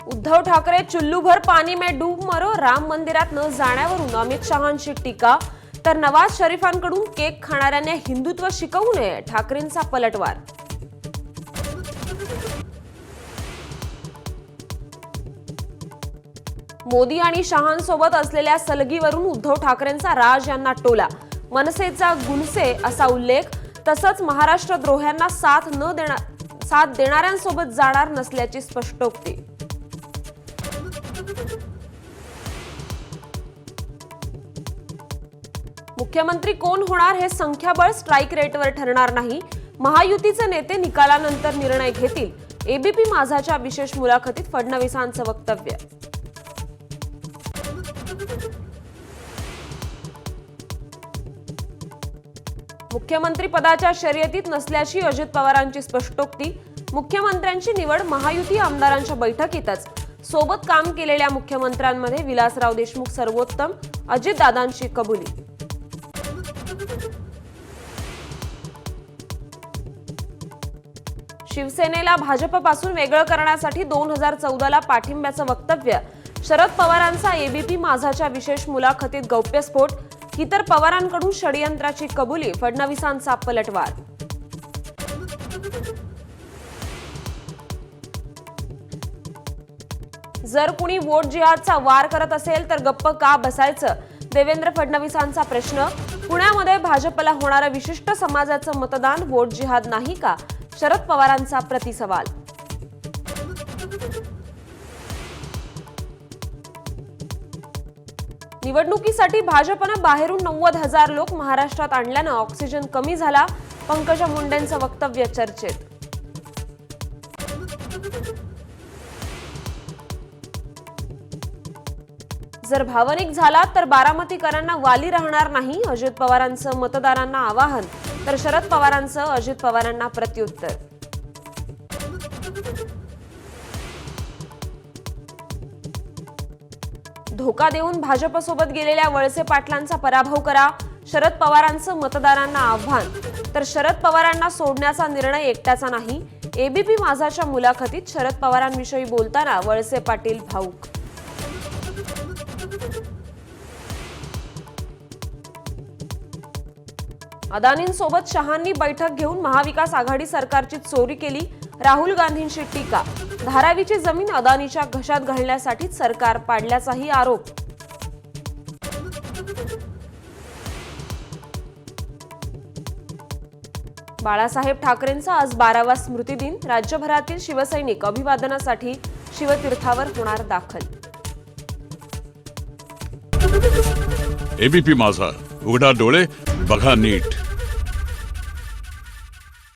उद्धव ठाकरे चुल्लूभर पानी में डूब मरो, राम मंदिरात न जाण्यावरून अमित शहांची टीका, तर नवाज शरीफांकडून केक खाणाऱ्यांना हिंदुत्व शिकवू नये, ठाकरेंचा पलटवार. मोदी आणि शहांसोबत असलेल्या सलगीवरून उद्धव ठाकरेंचा राज यांना टोला, मनसेचा गुणसे असा उल्लेख, तसंच महाराष्ट्र द्रोह्यांना साथ देणाऱ्यांसोबत जाणार नसल्याची स्पष्टोक्ती. मुख्यमंत्री कोण होणार हे संख्याबळ स्ट्राइक रेटवर ठरणार नाही, महायुतीचे नेते निकालानंतर निर्णय घेतील, एबीपी माझाच्या विशेष मुलाखतीत फडणवीसांचं वक्तव्य. मुख्यमंत्री पदाच्या शर्यतीत नसल्याची अजित पवारांची स्पष्टोक्ती, मुख्यमंत्र्यांची निवड महायुती आमदारांच्या बैठकीतच, सोबत काम केलेल्या मुख्यमंत्र्यांमध्ये विलासराव देशमुख सर्वोत्तम, अजितदादांची कबुली. शिवसेनेला भाजपपासून वेगळं करण्यासाठी 2014ला पाठिंब्याचं वक्तव्य, शरद पवारांचा एबीपी माझाच्या विशेष मुलाखतीत गौप्यस्फोट, ही तर पवारांकडून षडयंत्राची कबुली, फडणवीसांचा पलटवार. जर कुणी वोट जिहादचा वार करत असेल तर गप्प का बसायचं, देवेंद्र फडणवीसांचा प्रश्न. पुण्यामध्ये भाजपला होणारं विशिष्ट समाजाचं मतदान वोट जिहाद नाही का, शरद पवारांचा प्रतिसवाल. निवडणुकीसाठी भाजपनं बाहेरून 90,000 लोक महाराष्ट्रात आणल्यानं ऑक्सिजन कमी झाला, पंकजा मुंडेंचं वक्तव्य चर्चेत. जर भावनिक झाला तर बारामतीकरांना वाली राहणार नाही, अजित पवारांचं मतदारांना आवाहन, तर शरद पवारांचं अजित पवारांना प्रत्युत्तर. धोका देऊन भाजपसोबत गेलेल्या वळसे पाटलांचा पराभव करा, शरद पवारांचं मतदारांना आव्हान, तर शरद पवारांना सोडण्याचा निर्णय एकट्याचा नाही, एबीपी माझाच्या मुलाखतीत शरद पवारांविषयी बोलताना वळसे पाटील भाऊक. अदानींसोबत शहांनी बैठक घेऊन महाविकास आघाडी सरकारची चोरी केली, राहुल गांधींची टीका, धारावीची जमीन अदानीच्या घशात घालण्यासाठी सरकार पाडल्याचाही आरोप. बाळासाहेब ठाकरेंचा आज 12वा स्मृतिदिन, राज्यभरातील शिवसैनिक अभिवादनासाठी शिवतीर्थावर होणार दाखल. एबीपी माझा, उघडा डोळे बघा नीट.